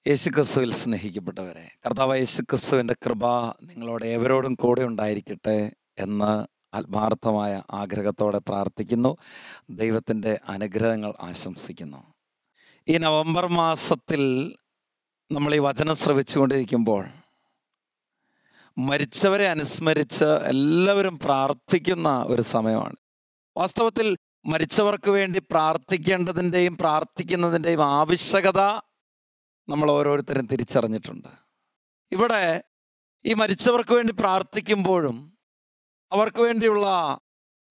യേശുക്രിസ്തുവിൽ സ്നേഹിക്കപ്പെട്ടവരെ, കർത്താവ് യേശുക്രിസ്തുവിൻ്റെ കൃപ നിങ്ങളോട് ഏവരോടും കൂടെ ഉണ്ടായിരിക്കട്ടെ എന്ന് ആത്മാർത്ഥമായ ആഗ്രഹത്തോടെ പ്രാർത്ഥിക്കുന്നു. ദൈവത്തിൻ്റെ അനുഗ്രഹങ്ങൾ ആശംസിക്കുന്നു. ഈ നവംബർ മാസത്തിൽ നമ്മൾ ഈ വചനം ശ്രവിച്ചുകൊണ്ടിരിക്കുമ്പോൾ മരിച്ചവരെ അനുസ്മരിച്ച് എല്ലാവരും പ്രാർത്ഥിക്കുന്ന ഒരു സമയമാണ്. വാസ്തവത്തിൽ മരിച്ചവർക്ക് വേണ്ടി പ്രാർത്ഥിക്കേണ്ടതിൻ്റെയും പ്രാർത്ഥിക്കുന്നതിൻ്റെയും ആവശ്യകത നമ്മൾ ഓരോരുത്തരും തിരിച്ചറിഞ്ഞിട്ടുണ്ട്. ഇവിടെ ഈ മരിച്ചവർക്ക് വേണ്ടി പ്രാർത്ഥിക്കുമ്പോഴും അവർക്ക് വേണ്ടിയുള്ള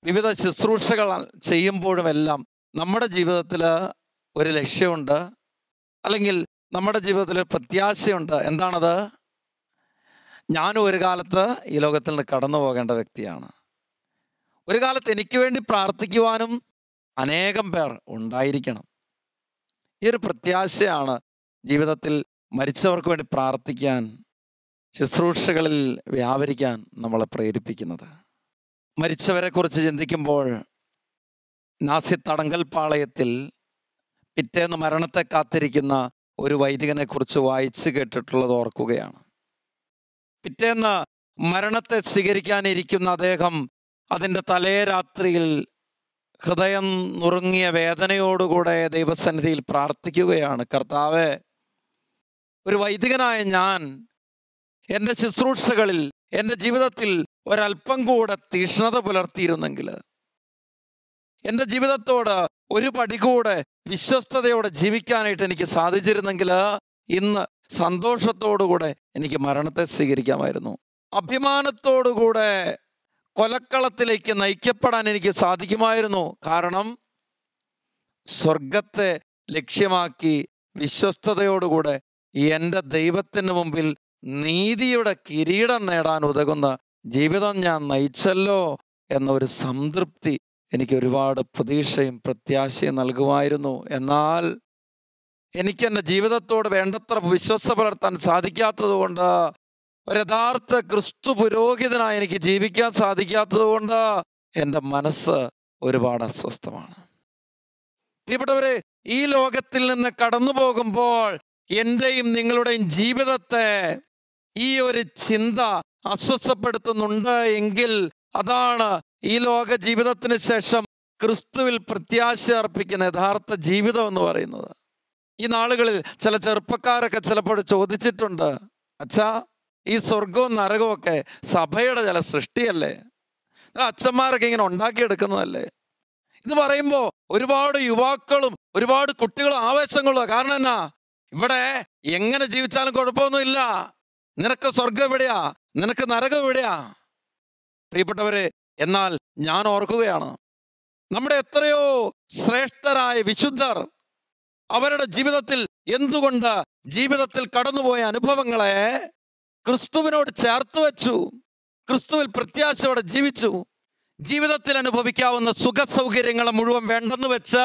വിവിധ ശുശ്രൂഷകൾ ചെയ്യുമ്പോഴുമെല്ലാം നമ്മുടെ ജീവിതത്തിൽ ഒരു ലക്ഷ്യമുണ്ട്, അല്ലെങ്കിൽ നമ്മുടെ ജീവിതത്തിൽ പ്രത്യാശയുണ്ട്. എന്താണത്? ഞാനും ഒരു കാലത്ത് ഈ ലോകത്തിൽ നിന്ന് കടന്നു പോകേണ്ട വ്യക്തിയാണ്. ഒരു കാലത്ത് എനിക്ക് വേണ്ടി പ്രാർത്ഥിക്കുവാനും അനേകം പേർ ഉണ്ടായിരിക്കണം. ഈ ഒരു പ്രത്യാശയാണ് ജീവിതത്തിൽ മരിച്ചവർക്ക് വേണ്ടി പ്രാർത്ഥിക്കാൻ, ശുശ്രൂഷകളിൽ വ്യാപരിക്കാൻ നമ്മളെ പ്രേരിപ്പിക്കുന്നത്. മരിച്ചവരെക്കുറിച്ച് ചിന്തിക്കുമ്പോൾ നാസി തടങ്കൽ പാളയത്തിൽ പിറ്റേന്ന് മരണത്തെ കാത്തിരിക്കുന്ന ഒരു വൈദികനെ കുറിച്ച് വായിച്ച് കേട്ടിട്ടുള്ളത് ഓർക്കുകയാണ്. പിറ്റേന്ന് മരണത്തെ സ്വീകരിക്കാനിരിക്കുന്ന അദ്ദേഹം അതിൻ്റെ തലേ രാത്രിയിൽ ഹൃദയം നുറുങ്ങിയ വേദനയോടുകൂടെ ദൈവസന്നിധിയിൽ പ്രാർത്ഥിക്കുകയാണ്. കർത്താവേ, ഒരു വൈദികനായ ഞാൻ എൻ്റെ ശുശ്രൂഷകളിൽ, എൻ്റെ ജീവിതത്തിൽ ഒരല്പം കൂടെ തീക്ഷ്ണത പുലർത്തിയിരുന്നെങ്കിൽ, എൻ്റെ ജീവിതത്തോട് ഒരു പടി കൂടെ വിശ്വസ്തയോടെ ജീവിക്കാനായിട്ട് എനിക്ക് സാധിച്ചിരുന്നെങ്കിൽ, ഇന്ന് സന്തോഷത്തോടുകൂടെ എനിക്ക് മരണത്തെ സ്വീകരിക്കാമായിരുന്നു. അഭിമാനത്തോടുകൂടെ കൊലക്കളത്തിലേക്ക് നയിക്കപ്പെടാൻ എനിക്ക് സാധിക്കുമായിരുന്നു. കാരണം സ്വർഗത്തെ ലക്ഷ്യമാക്കി വിശ്വസ്തയോടുകൂടെ എൻ്റെ ദൈവത്തിന് മുമ്പിൽ നീതിയുടെ കിരീടം നേടാൻ ഉതകുന്ന ജീവിതം ഞാൻ നയിച്ചല്ലോ എന്നൊരു സംതൃപ്തി എനിക്ക് ഒരുപാട് പ്രതീക്ഷയും പ്രത്യാശയും നൽകുമായിരുന്നു. എന്നാൽ എനിക്ക് എൻ്റെ ജീവിതത്തോട് വേണ്ടത്ര വിശ്വസ്ത പുലർത്താൻ സാധിക്കാത്തത് കൊണ്ട്, ഒരു യഥാർത്ഥ ക്രിസ്തു പുരോഹിതനായി എനിക്ക് ജീവിക്കാൻ സാധിക്കാത്തത് കൊണ്ട് എൻ്റെ മനസ്സ് ഒരുപാട് അസ്വസ്ഥമാണ്. പ്രിയപ്പെട്ടവരെ, ഈ ലോകത്തിൽ നിന്ന് കടന്നു പോകുമ്പോൾ എൻ്റെയും നിങ്ങളുടെയും ജീവിതത്തെ ഈ ഒരു ചിന്ത അസ്വസ്ഥപ്പെടുത്തുന്നുണ്ട് എങ്കിൽ, അതാണ് ഈ ലോക ജീവിതത്തിന് ശേഷം ക്രിസ്തുവിൽ പ്രത്യാശ അർപ്പിക്കുന്ന യഥാർത്ഥ ജീവിതം എന്ന് പറയുന്നത്. ഈ നാളുകളിൽ ചില ചെറുപ്പക്കാരൊക്കെ ചിലപ്പോൾ ചോദിച്ചിട്ടുണ്ട്, അച്ഛാ, ഈ സ്വർഗവും നരകവും ഒക്കെ സഭയുടെ ചില സൃഷ്ടിയല്ലേ? അച്ഛന്മാരൊക്കെ ഇങ്ങനെ ഉണ്ടാക്കിയെടുക്കുന്നതല്ലേ? ഇത് പറയുമ്പോൾ ഒരുപാട് യുവാക്കളും ഒരുപാട് കുട്ടികളും ആവേശങ്ങളും. കാരണം എന്നാ? ഇവിടെ എങ്ങനെ ജീവിച്ചാലും കുഴപ്പമൊന്നുമില്ല. നിനക്ക് സ്വർഗം എവിടെയാ? നിനക്ക് നരകം എവിടെയാ? പ്രിയപ്പെട്ടവരെ, എന്നാൽ ഞാൻ ഓർക്കുകയാണ്, നമ്മുടെ എത്രയോ ശ്രേഷ്ഠരായ വിശുദ്ധർ അവരുടെ ജീവിതത്തിൽ എന്തുകൊണ്ട് ജീവിതത്തിൽ കടന്നുപോയ അനുഭവങ്ങളെ ക്രിസ്തുവിനോട് ചേർത്ത് വെച്ചു, ക്രിസ്തുവിൽ പ്രത്യാശയോടെ ജീവിച്ചു. ജീവിതത്തിൽ അനുഭവിക്കാവുന്ന സുഖ സൗകര്യങ്ങളെ മുഴുവൻ വേണ്ടെന്ന് വെച്ച്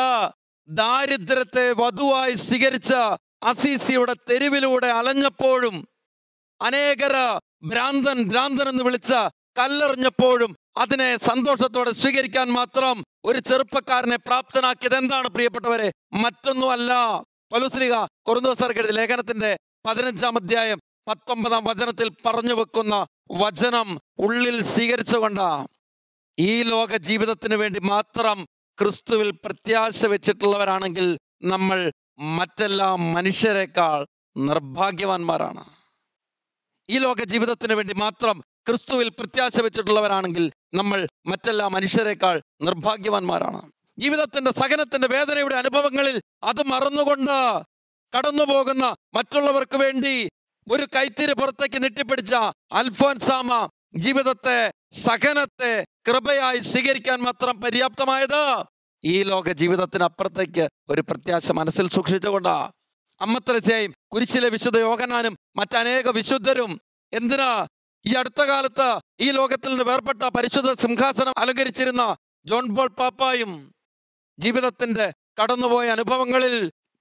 ദാരിദ്ര്യത്തെ വധുവായി സ്വീകരിച്ച അസീസിയുടെ തെരുവിലൂടെ അലഞ്ഞപ്പോഴും, അനേകര് ഭ്രാന്തൻ ഭ്രാന്തൻ എന്ന് വിളിച്ച കല്ലെറിഞ്ഞപ്പോഴും അതിനെ സന്തോഷത്തോടെ സ്വീകരിക്കാൻ മാത്രം ഒരു ചെറുപ്പക്കാരനെ പ്രാപ്തനാക്കിയത് എന്താണ് പ്രിയപ്പെട്ടവരെ? മറ്റൊന്നുമല്ല. പൗലോസ് കൊരിന്ത്യർക്ക് എഴുതിയ ലേഖനത്തിന്റെ 15-ാം അധ്യായം 19-ാം വചനത്തിൽ പറഞ്ഞു വെക്കുന്ന വചനം ഉള്ളിൽ സ്വീകരിച്ചുകൊണ്ട് ഈ ലോക ജീവിതത്തിന് വേണ്ടി മാത്രം ക്രിസ്തുവിൽ പ്രത്യാശ വെച്ചിട്ടുള്ളവരാണെങ്കിൽ നമ്മൾ മറ്റെല്ലാ മനുഷ്യരെക്കാൾ നിർഭാഗ്യവാന്മാരാണ്. ഈ ലോക ജീവിതത്തിന് വേണ്ടി മാത്രം ക്രിസ്തുവിൽ പ്രത്യാശ വെച്ചിട്ടുള്ളവരാണെങ്കിൽ നമ്മൾ മറ്റെല്ലാ മനുഷ്യരെക്കാൾ നിർഭാഗ്യവാന്മാരാണ്. ജീവിതത്തിന്റെ സഹനത്തിന്റെ വേദനയുടെ അനുഭവങ്ങളിൽ അത് മറന്നുകൊണ്ട് കടന്നു പോകുന്ന മറ്റുള്ളവർക്ക് വേണ്ടി ഒരു കൈത്തിരി പുറത്തേക്ക് നെട്ടിപ്പിടിച്ച അൽഫോൻസാമ ജീവിതത്തെ, സഹനത്തെ കൃപയായി സ്വീകരിക്കാൻ മാത്രം പര്യാപ്തമായത് ഈ ലോക ജീവിതത്തിനപ്പുറത്തേക്ക് ഒരു പ്രത്യാശ മനസ്സിൽ സൂക്ഷിച്ചുകൊണ്ടാ. അമ്മ ത്രേസ്യയും കുരിശിലെ വിശുദ്ധ യോഹന്നാനും മറ്റനേക വിശുദ്ധരും, എന്തിനാ ഈ അടുത്ത കാലത്ത് ഈ ലോകത്തിൽ നിന്ന് വേർപെട്ട പരിശുദ്ധ സിംഹാസനം അലങ്കരിച്ചിരുന്ന ജോൺ പോൾ പാപ്പായും ജീവിതത്തിന്റെ കടന്നുപോയ അനുഭവങ്ങളിൽ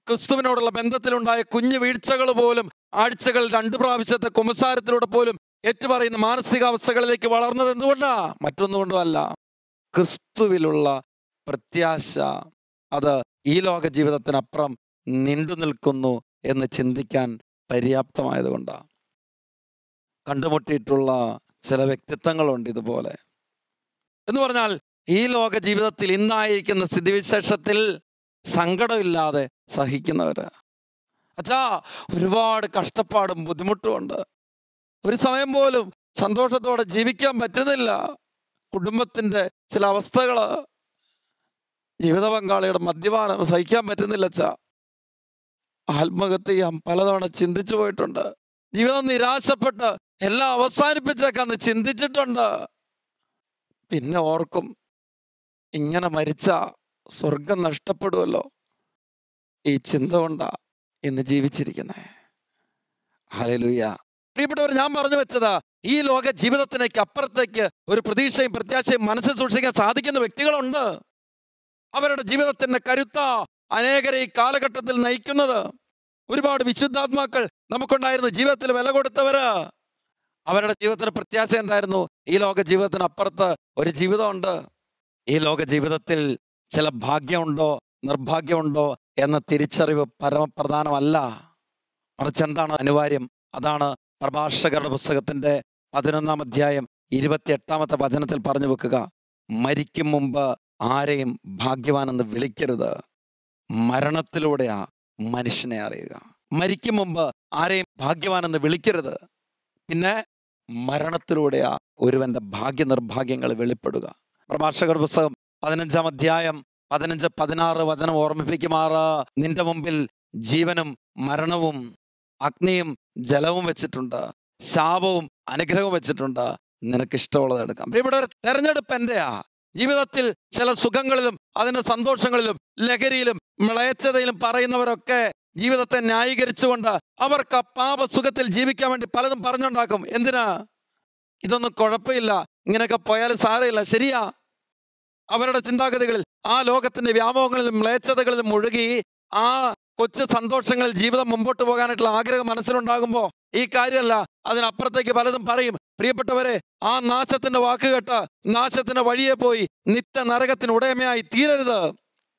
ക്രിസ്തുവിനോടുള്ള ബന്ധത്തിലുണ്ടായ കുഞ്ഞു വീഴ്ചകൾ പോലും, ആഴ്ചകൾ 2 പ്രാവശ്യത്തെ കുമ്പസാരത്തിലൂടെ പോലും ഏറ്റുപറയുന്ന മാനസികാവസ്ഥകളിലേക്ക് വളർന്നത് എന്തുകൊണ്ടാ? മറ്റൊന്നുകൊണ്ടുമല്ല. ക്രിസ്തുവിലുള്ള പ്രത്യാശ അത് ഈ ലോക ജീവിതത്തിനപ്പുറം നീണ്ടു നിൽക്കുന്നു എന്ന് ചിന്തിക്കാൻ പര്യാപ്തമായതുകൊണ്ടാണ്. കണ്ടുമുട്ടിയിട്ടുള്ള ചില വ്യക്തിത്വങ്ങളുണ്ട് ഇതുപോലെ. എന്ന് പറഞ്ഞാൽ ഈ ലോക ജീവിതത്തിൽ ഇന്നായിരിക്കുന്ന സ്ഥിതിവിശേഷത്തിൽ സങ്കടമില്ലാതെ സഹിക്കുന്നവര്. അച്ഛാ, ഒരുപാട് കഷ്ടപ്പാടും ബുദ്ധിമുട്ടും ഉണ്ട്. ഒരു സമയം പോലും സന്തോഷത്തോടെ ജീവിക്കാൻ പറ്റുന്നില്ല. കുടുംബത്തിൻ്റെ ചില അവസ്ഥകള്, ജീവിത പങ്കാളിയുടെ മദ്യപാനം സഹിക്കാൻ പറ്റുന്നില്ല അച്ഛാ. ആത്മഹത്യ ചെയ്യാൻ പലതവണ ചിന്തിച്ചു പോയിട്ടുണ്ട്. ജീവിതം നിരാശപ്പെട്ട് എല്ലാം അവസാനിപ്പിച്ചേക്കാന്ന് ചിന്തിച്ചിട്ടുണ്ട്. പിന്നെ ഓർക്കും, ഇങ്ങനെ മരിച്ച സ്വർഗം നഷ്ടപ്പെടുമല്ലോ. ഈ ചിന്ത കൊണ്ടാ ഇന്ന് ജീവിച്ചിരിക്കുന്നേ. ഹല്ലേലൂയ. പ്രിയപ്പെട്ടവർ, ഞാൻ പറഞ്ഞു വെച്ചതാ, ഈ ലോക ജീവിതത്തിനേക്ക് അപ്പുറത്തേക്ക് ഒരു പ്രതീക്ഷയും പ്രത്യാശയും മനസ്സിൽ സൂക്ഷിക്കാൻ സാധിക്കുന്ന വ്യക്തികളുണ്ട്. അവരുടെ ജീവിതത്തിന്റെ കരുത്ത അനേകരെ ഈ കാലഘട്ടത്തിൽ നയിക്കുന്നത്. ഒരുപാട് വിശുദ്ധാത്മാക്കൾ നമുക്കുണ്ടായിരുന്നു, ജീവിതത്തിൽ വില കൊടുത്തവര്. അവരുടെ ജീവിതത്തിന് പ്രത്യാശ എന്തായിരുന്നു? ഈ ലോക ജീവിതത്തിന് അപ്പുറത്ത് ഒരു ജീവിതമുണ്ട്. ഈ ലോക ജീവിതത്തിൽ ചില ഭാഗ്യമുണ്ടോ നിർഭാഗ്യമുണ്ടോ എന്ന തിരിച്ചറിവ് പരമപ്രധാനമല്ല. മറിച്ച് എന്താണ് അനിവാര്യം? അതാണ് പ്രഭാഷകരുടെ പുസ്തകത്തിന്റെ 11-ാം അധ്യായം 28-ാമത്തെ വചനത്തിൽ പറഞ്ഞു വെക്കുക. മരിക്കും മുമ്പ് ആരെയും ഭാഗ്യവാനെന്ന് വിളിക്കരുത്, മരണത്തിലൂടെയാ മനുഷ്യനെ അറിയുക. മരിക്കും മുമ്പ് ആരെയും ഭാഗ്യവാനെന്ന് വിളിക്കരുത്, പിന്നെ മരണത്തിലൂടെയാ ഒരുവന്റെ ഭാഗ്യനിർഭാഗ്യങ്ങൾ വെളിപ്പെടുക. പ്രഭാഷകരുടെ പുസ്തകം 15-ാം അധ്യായം 15-16 വചനം ഓർമ്മിപ്പിക്കുമാറ്. നിന്റെ മുമ്പിൽ ജീവനും മരണവും അഗ്നിയും ജലവും വെച്ചിട്ടുണ്ട്, ശാപവും അനുഗ്രഹവും വെച്ചിട്ടുണ്ട്, നിനക്ക് ഇഷ്ടമുള്ളത് എടുക്കാം. ഇവിടെ ഒരു തെരഞ്ഞെടുപ്പ് എന്റെയാ. ജീവിതത്തിൽ ചില സുഖങ്ങളിലും അതിന്റെ സന്തോഷങ്ങളിലും ലഹരിയിലും മ്ലേച്ഛതയിലും പറയുന്നവരൊക്കെ ജീവിതത്തെ ന്യായീകരിച്ചുകൊണ്ട് അവർക്ക് ആ പാപസുഖത്തിൽ ജീവിക്കാൻ വേണ്ടി പലതും പറഞ്ഞുണ്ടാക്കും. എന്തിനാ? ഇതൊന്നും കുഴപ്പമില്ല, ഇങ്ങനെയൊക്കെ പോയാലും സാരമില്ല. ശരിയാ, അവരുടെ ചിന്താഗതികളിൽ ആ ലോകത്തിന്റെ വ്യാമോഹങ്ങളിലും മ്ലേച്ഛതകളിലും മുഴുകി ആ കൊച്ചു സന്തോഷങ്ങളിൽ ജീവിതം മുമ്പോട്ട് പോകാനായിട്ടുള്ള ആഗ്രഹം മനസ്സിലുണ്ടാകുമ്പോൾ ഈ കാര്യമല്ല, അതിനപ്പുറത്തേക്ക് പലതും പറയും. പ്രിയപ്പെട്ടവരെ, ആ നാശത്തിന്റെ വാക്ക് കേട്ട് നാശത്തിന്റെ വഴിയെ പോയി നിത്യ നരകത്തിന് ഉടമയായി തീരരുത്.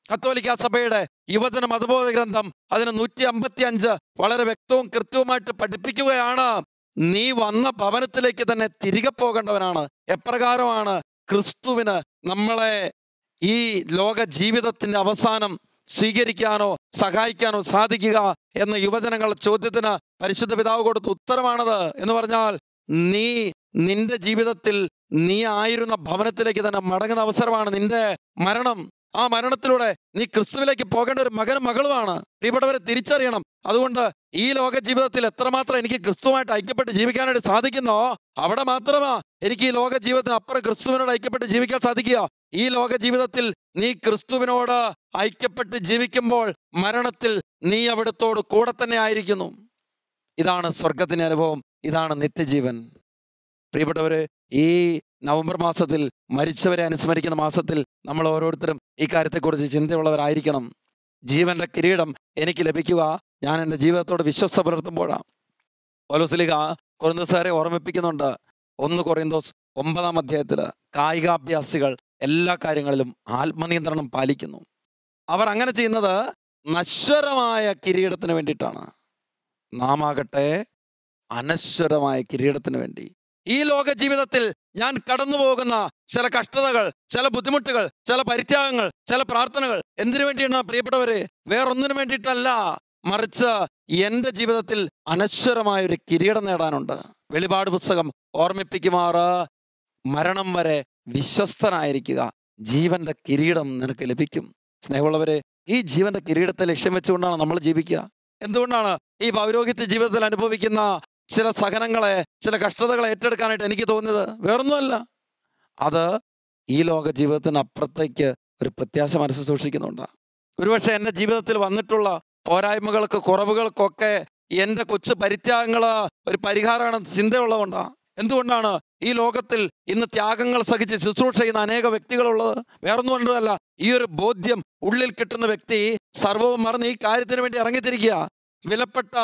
കത്തോലിക്ക സഭയുടെ യുവജന മതബോധ ഗ്രന്ഥം അതിന് 155 വളരെ വ്യക്തവും കൃത്യവുമായിട്ട് പഠിപ്പിക്കുകയാണ്. നീ വന്ന ഭവനത്തിലേക്ക് തന്നെ തിരികെ പോകേണ്ടവനാണ്. എപ്രകാരമാണ് ക്രിസ്തുവിന് നമ്മളെ ഈ ലോക ജീവിതത്തിന്റെ അവസാനം സ്വീകരിക്കാനോ സഹായിക്കാനോ സാധിക്കുക എന്ന യുവജനങ്ങളുടെ ചോദ്യത്തിന് പരിശുദ്ധ പിതാവ് കൊടുത്ത ഉത്തരമാണത്. എന്ന് പറഞ്ഞാൽ, നീ നിന്റെ ജീവിതത്തിൽ നീ ആയിരുന്ന ഭവനത്തിലേക്ക് തന്നെ മടങ്ങുന്ന അവസരമാണ് നിന്റെ മരണം. ആ മരണത്തിലൂടെ നീ ക്രിസ്തുവിലേക്ക് പോകേണ്ട ഒരു മകനും മകളുമാണ്. പ്രിയപ്പെട്ടവരെ, തിരിച്ചറിയണം. അതുകൊണ്ട് ഈ ലോക ജീവിതത്തിൽ എത്രമാത്രം എനിക്ക് ക്രിസ്തുവുമായിട്ട് ഐക്യപ്പെട്ട് ജീവിക്കാനായിട്ട് സാധിക്കുന്നോ, അവിടെ മാത്രമാ എനിക്ക് ഈ ലോക ജീവിതത്തിന് അപ്പുറം ക്രിസ്തുവിനോട് ഐക്യപ്പെട്ട് ജീവിക്കാൻ സാധിക്കുക. ഈ ലോക ജീവിതത്തിൽ നീ ക്രിസ്തുവിനോട് ഐക്യപ്പെട്ട് ജീവിക്കുമ്പോൾ മരണത്തിൽ നീ അവിടുത്തോട് കൂടെ തന്നെ ആയിരിക്കുന്നു. ഇതാണ് സ്വർഗത്തിന്റെ അനുഭവം, ഇതാണ് നിത്യജീവൻ. പ്രിയപ്പെട്ടവര്, ഈ നവംബർ മാസത്തിൽ, മരിച്ചവരെ അനുസ്മരിക്കുന്ന മാസത്തിൽ, നമ്മൾ ഓരോരുത്തരും ഈ കാര്യത്തെക്കുറിച്ച് ചിന്തയുള്ളവരായിരിക്കണം. ജീവന്റെ കിരീടം എനിക്ക് ലഭിക്കുക ഞാൻ എൻ്റെ ജീവിതത്തോട് വിശ്വസ്ത പുലർത്തുമ്പോഴാണ്. പൗലോസ് കൊരിന്ത്യക്കാരെ ഓർമ്മിപ്പിക്കുന്നുണ്ട്. 1 കൊരിന്ത്യർ 9-ാം അധ്യായത്തില് കായികാഭ്യാസികൾ എല്ലാ കാര്യങ്ങളിലും ആത്മനിയന്ത്രണം പാലിക്കുന്നു. അവർ അങ്ങനെ ചെയ്യുന്നത് നശ്വരമായ കിരീടത്തിന് വേണ്ടിയിട്ടാണ്. നാം ആകട്ടെ അനശ്വരമായ കിരീടത്തിന് വേണ്ടി. ഈ ലോക ജീവിതത്തിൽ ഞാൻ കടന്നു പോകുന്ന ചില കഷ്ടതകൾ, ചില ബുദ്ധിമുട്ടുകൾ, ചില പരിത്യാഗങ്ങൾ, ചില പ്രാർത്ഥനകൾ എന്തിനു വേണ്ടിയാണ് പ്രിയപ്പെട്ടവരെ? വേറൊന്നിനു വേണ്ടിയിട്ടല്ല, മറിച്ച് എൻ്റെ ജീവിതത്തിൽ അനശ്വരമായൊരു കിരീടം നേടാനുണ്ട്. വെളിപാട് പുസ്തകം ഓർമ്മിപ്പിക്കുമാറ്, മരണം വരെ വിശ്വസ്തനായിരിക്കുക, ജീവന്റെ കിരീടം നിനക്ക് ലഭിക്കും. സ്നേഹമുള്ളവരെ, ഈ ജീവന്റെ കിരീടത്തെ ലക്ഷ്യം വെച്ചുകൊണ്ടാണ് നമ്മൾ ജീവിക്കുക. എന്തുകൊണ്ടാണ് ഈ പൗരോഹിത്യ ജീവിതത്തിൽ അനുഭവിക്കുന്ന ചില സഹനങ്ങളെ, ചില കഷ്ടതകളെ ഏറ്റെടുക്കാനായിട്ട് എനിക്ക് തോന്നിയത്? വേറൊന്നുമല്ല, അത് ഈ ലോക ജീവിതത്തിന് അപ്പുറത്തേക്ക് ഒരു പ്രത്യാശ മനസ്സിൽ സൂക്ഷിക്കുന്നുണ്ട്. ഒരുപക്ഷെ എൻ്റെ ജീവിതത്തിൽ വന്നിട്ടുള്ള പോരായ്മകൾക്ക്, കുറവുകൾക്കൊക്കെ എൻ്റെ കൊച്ചു പരിത്യാഗങ്ങള് ഒരു പരിഹാരമാണെന്ന് ചിന്തയുള്ളതുകൊണ്ടാണ്. എന്തുകൊണ്ടാണ് ഈ ലോകത്തിൽ ഇന്ന് ത്യാഗങ്ങൾ സഹിച്ച് ശുശ്രൂഷ ചെയ്യുന്ന അനേക വ്യക്തികളുള്ളത്? വേറൊന്നുമല്ല, ഈ ഒരു ബോധ്യം ഉള്ളിൽ കിട്ടുന്ന വ്യക്തി സർവവും മറന്ന് ഈ കാര്യത്തിന് വേണ്ടി ഇറങ്ങിത്തിരിക്കുക. വിലപ്പെട്ട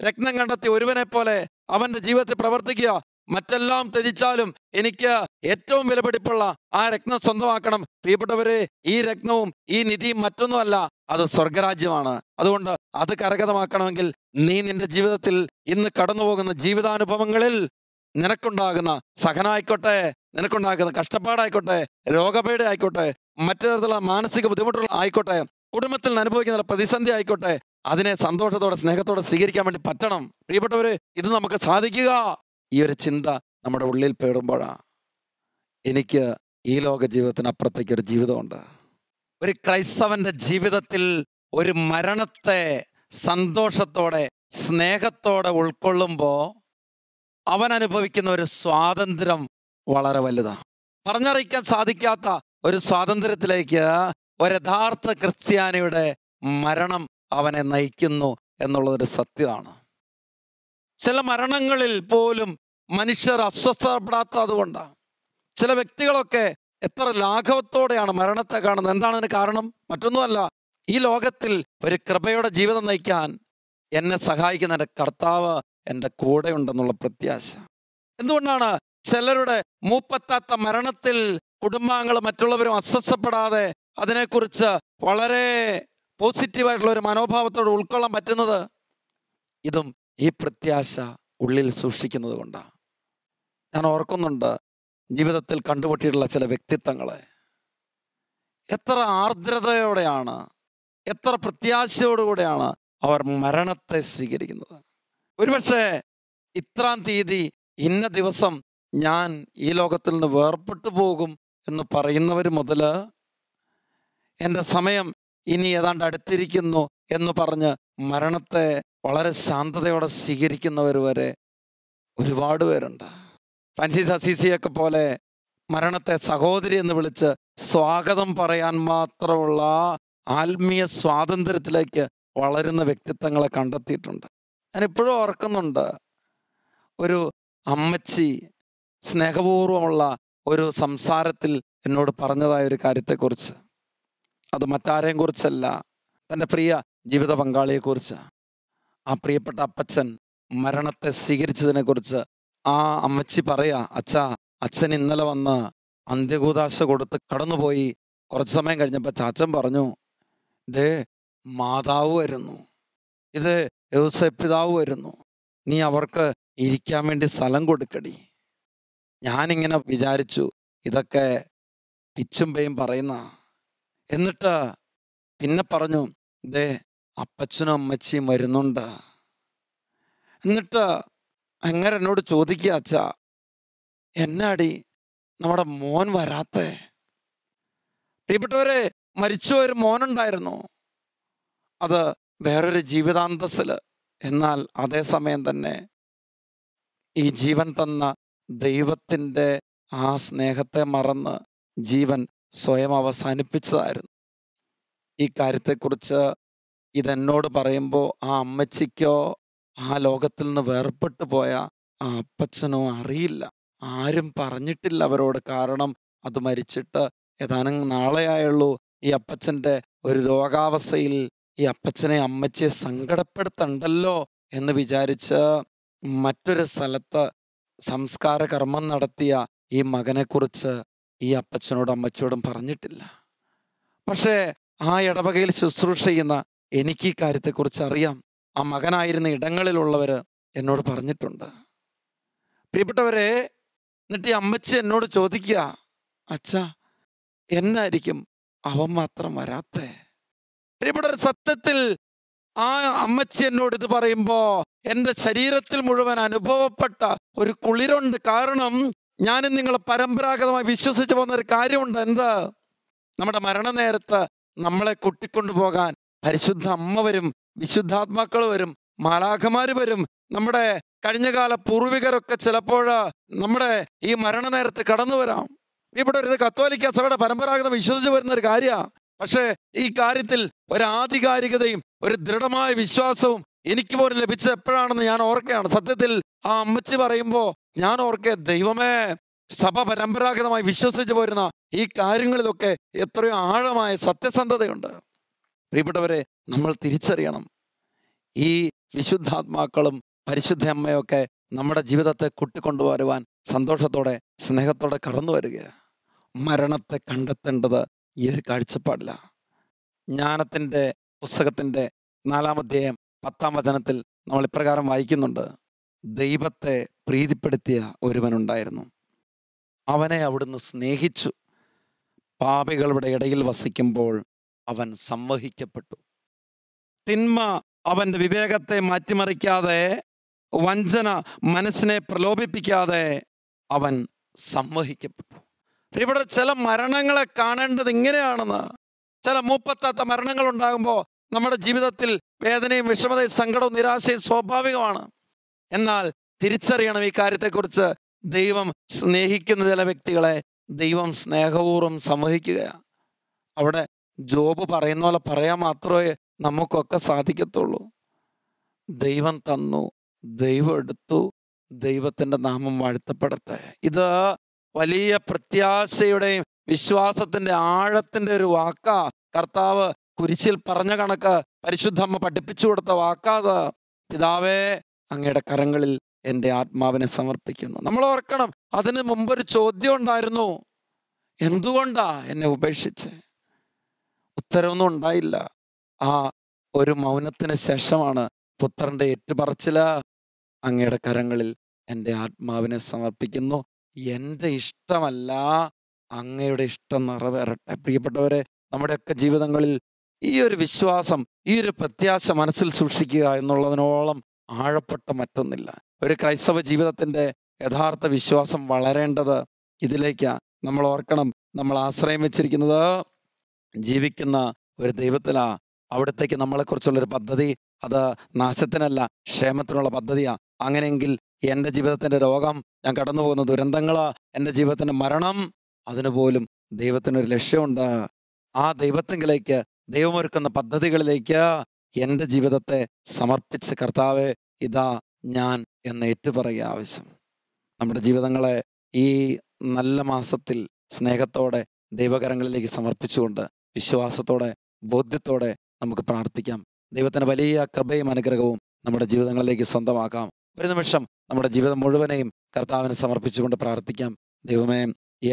രത്നം കണ്ടെത്തി ഒരുവനെ പോലെ അവന്റെ ജീവിതത്തിൽ പ്രവർത്തിക്കുക. മറ്റെല്ലാം ത്യജിച്ചാലും എനിക്ക് ഏറ്റവും വിലപിടിപ്പുള്ള ആ രത്നം സ്വന്തമാക്കണം. പ്രിയപ്പെട്ടവരെ, ഈ രത്നവും ഈ നിധിയും മറ്റൊന്നുമല്ല, അത് സ്വർഗരാജ്യമാണ്. അതുകൊണ്ട് അത് കരഗതമാക്കണമെങ്കിൽ നീ നിന്റെ ജീവിതത്തിൽ ഇന്ന് കടന്നു പോകുന്ന ജീവിതാനുഭവങ്ങളിൽ നിനക്കുണ്ടാകുന്ന സഹനായിക്കോട്ടെ, നിനക്കുണ്ടാകുന്ന കഷ്ടപ്പാടായിക്കോട്ടെ, രോഗപീഠ ആയിക്കോട്ടെ, മറ്റു തരത്തിലുള്ള മാനസിക ബുദ്ധിമുട്ടുകൾ ആയിക്കോട്ടെ, കുടുംബത്തിൽ അനുഭവിക്കുന്ന പ്രതിസന്ധി ആയിക്കോട്ടെ, അതിനെ സന്തോഷത്തോടെ സ്നേഹത്തോടെ സ്വീകരിക്കാൻ വേണ്ടി പറ്റണം. പ്രിയപ്പെട്ടവര്, ഇത് നമുക്ക് സാധിക്കുക ഈ ഒരു ചിന്ത നമ്മുടെ ഉള്ളിൽ പേടുമ്പോഴാണ്. എനിക്ക് ഈ ലോക ജീവിതത്തിന് അപ്പുറത്തേക്ക് ഒരു ജീവിതമുണ്ട്. ഒരു ക്രൈസ്തവന്റെ ജീവിതത്തിൽ ഒരു മരണത്തെ സന്തോഷത്തോടെ സ്നേഹത്തോടെ ഉൾക്കൊള്ളുമ്പോൾ അവൻ അനുഭവിക്കുന്ന ഒരു സ്വാതന്ത്ര്യം വളരെ വലുതാണ്. പറഞ്ഞറിയിക്കാൻ സാധിക്കാത്ത ഒരു സ്വാതന്ത്ര്യത്തിലേക്ക് ഒരു യഥാർത്ഥ ക്രിസ്ത്യാനിയുടെ മരണം അവനെ നയിക്കുന്നു എന്നുള്ളതൊരു സത്യമാണ്. ചില മരണങ്ങളിൽ പോലും മനുഷ്യർ അസ്വസ്ഥപ്പെടാത്തത് കൊണ്ടാണ്. ചില വ്യക്തികളൊക്കെ എത്ര ലാഘവത്തോടെയാണ് മരണത്തെ കാണുന്നത്. എന്താണ് അതിന് കാരണം? മറ്റൊന്നുമല്ല, ഈ ലോകത്തിൽ ഒരു കൃപയുടെ ജീവിതം നയിക്കാൻ എന്നെ സഹായിക്കുന്ന എൻ്റെ കർത്താവ് എൻ്റെ കൂടെ ഉണ്ടെന്നുള്ള പ്രത്യാശ. എന്തുകൊണ്ടാണ് ചിലരുടെ മൂപ്പത്താത്ത മരണത്തിൽ കുടുംബാംഗങ്ങൾ മറ്റുള്ളവരും അസ്വസ്ഥപ്പെടാതെ അതിനെക്കുറിച്ച് വളരെ പോസിറ്റീവായിട്ടുള്ള ഒരു മനോഭാവത്തോട് ഉൾക്കൊള്ളാൻ പറ്റുന്നത്? ഇതും ഈ പ്രത്യാശ ഉള്ളിൽ സൂക്ഷിക്കുന്നത് കൊണ്ടാണ്. ഞാൻ ഓർക്കുന്നുണ്ട് ജീവിതത്തിൽ കണ്ടുമുട്ടിയിട്ടുള്ള ചില വ്യക്തിത്വങ്ങളെ. എത്ര ആർദ്രതയോടെയാണ്, എത്ര പ്രത്യാശയോടുകൂടെയാണ് അവർ മരണത്തെ സ്വീകരിക്കുന്നത്. ഒരുപക്ഷെ ഇത്രാം തീയതി ഇന്ന ദിവസം ഞാൻ ഈ ലോകത്തിൽ നിന്ന് വേർപെട്ടു പോകും എന്ന് പറയുന്നവർ മുതൽ എൻ്റെ സമയം ഇനി ഏതാണ്ട് അടുത്തിരിക്കുന്നു എന്ന് പറഞ്ഞ് മരണത്തെ വളരെ ശാന്തതയോടെ സ്വീകരിക്കുന്നവർ വരെ ഒരുപാട് പേരുണ്ട്. ഫ്രാൻസിസ് അസീസിയൊക്കെ പോലെ മരണത്തെ സഹോദരി എന്ന് വിളിച്ച് സ്വാഗതം പറയാൻ മാത്രമുള്ള ആത്മീയ സ്വാതന്ത്ര്യത്തിലേക്ക് വളരുന്ന വ്യക്തിത്വങ്ങളെ കണ്ടെത്തിയിട്ടുണ്ട്. ഞാനിപ്പോഴും ഓർക്കുന്നുണ്ട്, ഒരു അമ്മച്ചി സ്നേഹപൂർവമുള്ള ഒരു സംസാരത്തിൽ എന്നോട് പറഞ്ഞതായ ഒരു കാര്യത്തെക്കുറിച്ച്. അത് മറ്റാരെയും കുറിച്ചല്ല, തൻ്റെ പ്രിയ ജീവിത പങ്കാളിയെക്കുറിച്ച്. ആ പ്രിയപ്പെട്ട അപ്പച്ചൻ മരണത്തെ സ്വീകരിച്ചതിനെക്കുറിച്ച് ആ അമ്മച്ചി പറയാ, അച്ഛാ, അച്ഛൻ ഇന്നലെ വന്ന് അന്ത്യകൂദാശ കൊടുത്ത് കടന്നുപോയി. കുറച്ച് സമയം കഴിഞ്ഞപ്പോൾ ചാച്ചൻ പറഞ്ഞു, ഇതേ മാതാവ് വരുന്നു, ഇത് യൗസേപ്പ് പിതാവ് വരുന്നു, നീ അവർക്ക് ഇരിക്കാൻ വേണ്ടി സ്ഥലം കൊടുക്കടി. ഞാനിങ്ങനെ വിചാരിച്ചു, ഇതൊക്കെ പിച്ചും പേയും പറയുന്ന. എന്നിട്ട് പിന്നെ പറഞ്ഞു, ദേ അപ്പച്ചനും അമ്മച്ചിയും വരുന്നുണ്ട്. എന്നിട്ട് അങ്ങനെ എന്നോട് ചോദിക്കുക, അച്ഛാ, എന്നാടി നമ്മുടെ മോൻ വരാത്തേ? പ്രിയപ്പെട്ടവരെ, മരിച്ചുപോയൊരു മോനുണ്ടായിരുന്നു. അത് വേറൊരു ജീവിതാന്തസ്സിൽ. എന്നാൽ അതേസമയം തന്നെ ഈ ജീവൻ തന്ന ദൈവത്തിൻ്റെ ആ സ്നേഹത്തെ മറന്ന് ജീവൻ സ്വയം അവസാനിപ്പിച്ചതായിരുന്നു. ഈ കാര്യത്തെക്കുറിച്ച് ഇതെന്നോട് പറയുമ്പോൾ ആ അമ്മച്ചിക്കോ ആ ലോകത്തിൽ നിന്ന് വേർപെട്ടു പോയ ആ അപ്പച്ചനോ അറിയില്ല. ആരും പറഞ്ഞിട്ടില്ല അവരോട്. കാരണം അത് മരിച്ചിട്ട് ഏതാനും നാളെയായുള്ളൂ. ഈ അപ്പച്ചൻ്റെ ഒരു രോഗാവസ്ഥയിൽ ഈ അപ്പച്ചനെ അമ്മച്ചിയെ സങ്കടപ്പെടുത്തണ്ടല്ലോ എന്ന് വിചാരിച്ച് മറ്റൊരു സ്ഥലത്ത് സംസ്കാര കർമ്മം നടത്തിയ ഈ മകനെക്കുറിച്ച് ഈ അപ്പച്ചനോടും അമ്മച്ചിയോടും പറഞ്ഞിട്ടില്ല. പക്ഷേ ആ ഇടവകയിൽ ശുശ്രൂഷ ചെയ്യുന്ന എനിക്ക് ഈ കാര്യത്തെക്കുറിച്ച് അറിയാം. ആ മകനായിരുന്ന ഇടങ്ങളിലുള്ളവർ എന്നോട് പറഞ്ഞിട്ടുണ്ട്. പ്രിയപ്പെട്ടവരെ, എന്നിട്ട് ഈ അമ്മച്ചി എന്നോട് ചോദിക്കുക, അച്ഛാ, എന്നായിരിക്കും അവൻ മാത്രം വരാത്തേ? പ്രിയപ്പെട്ടവർ, സത്യത്തിൽ ആ അമ്മച്ചി എന്നോട് ഇത് പറയുമ്പോൾ എൻ്റെ ശരീരത്തിൽ മുഴുവൻ അനുഭവപ്പെട്ട ഒരു കുളിരുണ്ട്. കാരണം ഞാനും നിങ്ങൾ പരമ്പരാഗതമായി വിശ്വസിച്ച് പോകുന്ന ഒരു കാര്യമുണ്ട്. എന്ത്? നമ്മുടെ മരണനേരത്ത് നമ്മളെ കൂട്ടിക്കൊണ്ടുപോകാൻ പരിശുദ്ധ അമ്മ വരും, വിശുദ്ധാത്മാക്കൾ വരും, മാലാഖമാർ വരും. നമ്മുടെ കഴിഞ്ഞകാല പൂർവികരൊക്കെ ചിലപ്പോൾ നമ്മുടെ ഈ മരണനേരത്ത് കടന്നു വരാം. ഇവിടെ ഒരു കത്തോലിക്ക സഭയുടെ പരമ്പരാഗതം വിശ്വസിച്ച് വരുന്ന ഒരു കാര്യമാണ്. പക്ഷേ ഈ കാര്യത്തിൽ ഒരു ആധികാരികതയും ഒരു ദൃഢമായ വിശ്വാസവും എനിക്ക് പോലും ലഭിച്ച എപ്പോഴാണെന്ന് ഞാൻ ഓർക്കുകയാണ്. സത്യത്തിൽ ആ അമ്മച്ചി പറയുമ്പോൾ ഞാൻ ഓർക്കുക, ദൈവമേ, സഭ പരമ്പരാഗതമായി വിശ്വസിച്ച് പോരുന്ന ഈ കാര്യങ്ങളിലൊക്കെ എത്രയോ ആഴമായ സത്യസന്ധതയുണ്ട്. പ്രിയപ്പെട്ടവരെ, നമ്മൾ തിരിച്ചറിയണം, ഈ വിശുദ്ധാത്മാക്കളും പരിശുദ്ധ അമ്മയൊക്കെ നമ്മുടെ ജീവിതത്തെ കൂട്ടിക്കൊണ്ടുവരുവാൻ സന്തോഷത്തോടെ സ്നേഹത്തോടെ കടന്നു വരിക. മരണത്തെ കണ്ടെത്തേണ്ടത് ഈ ഒരു കാഴ്ചപ്പാടില്ല. ജ്ഞാനത്തിൻ്റെ പുസ്തകത്തിൻ്റെ 4-ാം അധ്യായം 10-ാം വചനത്തിൽ നമ്മൾ ഇപ്രകാരം വായിക്കുന്നുണ്ട്: ദൈവത്തെ പ്രീതിപ്പെടുത്തിയ ഒരുവനുണ്ടായിരുന്നു, അവനെ അവിടുന്ന് സ്നേഹിച്ചു. പാപികളുടെ ഇടയിൽ വസിക്കുമ്പോൾ അവൻ സംവഹിക്കപ്പെട്ടു. തിന്മ അവൻ്റെ വിവേകത്തെ മാറ്റിമറിക്കാതെ, വഞ്ചന മനസ്സിനെ പ്രലോഭിപ്പിക്കാതെ അവൻ സംവഹിക്കപ്പെട്ടു. ഇവിടെ ചില മരണങ്ങളെ കാണേണ്ടത് ഇങ്ങനെയാണെന്ന്. ചില മൂപ്പത്താത്ത മരണങ്ങൾ ഉണ്ടാകുമ്പോൾ നമ്മുടെ ജീവിതത്തിൽ വേദനയും വിഷമതയും സങ്കടവും നിരാശയും സ്വാഭാവികമാണ്. എന്നാൽ തിരിച്ചറിയണം ഈ കാര്യത്തെക്കുറിച്ച്. ദൈവം സ്നേഹിക്കുന്ന ചില വ്യക്തികളെ ദൈവം സ്നേഹപൂർവ്വം സംവഹിക്കുകയാണ്. അവിടെ ജോബ് പറയുന്ന പോലെ പറയാൻ മാത്രമേ നമുക്കൊക്കെ സാധിക്കത്തുള്ളൂ. ദൈവം തന്നു, ദൈവം എടുത്തു, ദൈവത്തിൻ്റെ നാമം വാഴ്ത്തപ്പെടട്ടെ. ഇത് വലിയ പ്രത്യാശയുടെയും വിശ്വാസത്തിൻ്റെ ആഴത്തിൻ്റെ ഒരു വാക്കാ. കർത്താവ് കുരിശിൽ പറഞ്ഞ കണക്ക് പരിശുദ്ധമ്മ പഠിപ്പിച്ചു കൊടുത്ത വാക്കാത്. പിതാവേ, അങ്ങയുടെ കരങ്ങളിൽ എൻ്റെ ആത്മാവിനെ സമർപ്പിക്കുന്നു. നമ്മൾ ഓർക്കണം, അതിന് മുമ്പൊരു ചോദ്യം ഉണ്ടായിരുന്നു: എന്തുകൊണ്ടാ എന്നെ ഉപേക്ഷിച്ച്? ഉത്തരവൊന്നും ഉണ്ടായില്ല. ആ ഒരു മൗനത്തിന് ശേഷമാണ് പുത്രൻ്റെ ഏറ്റുപറച്ചില: അങ്ങയുടെ കരങ്ങളിൽ എൻ്റെ ആത്മാവിനെ സമർപ്പിക്കുന്നു, എൻ്റെ ഇഷ്ടമല്ല അങ്ങയുടെ ഇഷ്ടം നിറവേറട്ടെ. പ്രിയപ്പെട്ടവരെ, നമ്മുടെയൊക്കെ ജീവിതങ്ങളിൽ ഈ ഒരു വിശ്വാസം, ഈ ഒരു പ്രത്യാശ മനസ്സിൽ സൂക്ഷിക്കുക എന്നുള്ളതിനോളം ആഴപ്പെട്ട മറ്റൊന്നില്ല. ഒരു ക്രൈസ്തവ ജീവിതത്തിൻ്റെ യഥാർത്ഥ വിശ്വാസം വളരേണ്ടത് ഇതിലേക്കാണ്. നമ്മൾ ഓർക്കണം, നമ്മൾ ആശ്രയം വെച്ചിരിക്കുന്നത് ജീവിക്കുന്ന ഒരു ദൈവത്തിലാണ്. അവിടത്തേക്ക് നമ്മളെക്കുറിച്ചുള്ളൊരു പദ്ധതി അത് നാശത്തിനല്ല, ക്ഷേമത്തിനുള്ള പദ്ധതിയാണ്. അങ്ങനെയെങ്കിൽ എൻ്റെ ജീവിതത്തിൻ്റെ രോഗം, ഞാൻ കടന്നു പോകുന്ന ദുരന്തങ്ങൾ, എൻ്റെ ജീവിതത്തിൻ്റെ മരണം, അതിനു പോലും ദൈവത്തിനൊരു ലക്ഷ്യമുണ്ട്. ആ ദൈവത്തിങ്കിലേക്ക്, ദൈവമൊരുക്കുന്ന പദ്ധതികളിലേക്ക് എൻ്റെ ജീവിതത്തെ സമർപ്പിച്ച്, കർത്താവേ ഇതാ ഞാൻ എന്ന് ഏറ്റുപറയുക ആവശ്യം. നമ്മുടെ ജീവിതങ്ങളെ ഈ നല്ല മാസത്തിൽ സ്നേഹത്തോടെ ദൈവകരങ്ങളിലേക്ക് സമർപ്പിച്ചുകൊണ്ട് വിശ്വാസത്തോടെ ബോധ്യത്തോടെ നമുക്ക് പ്രാർത്ഥിക്കാം. ദൈവത്തിൻ്റെ വലിയ കൃപയും അനുഗ്രഹവും നമ്മുടെ ജീവിതങ്ങളിലേക്ക് സ്വന്തമാക്കാം. ഒരു നിമിഷം നമ്മുടെ ജീവിതം മുഴുവനെയും കർത്താവിന് സമർപ്പിച്ചുകൊണ്ട് പ്രാർത്ഥിക്കാം. ദൈവമേ,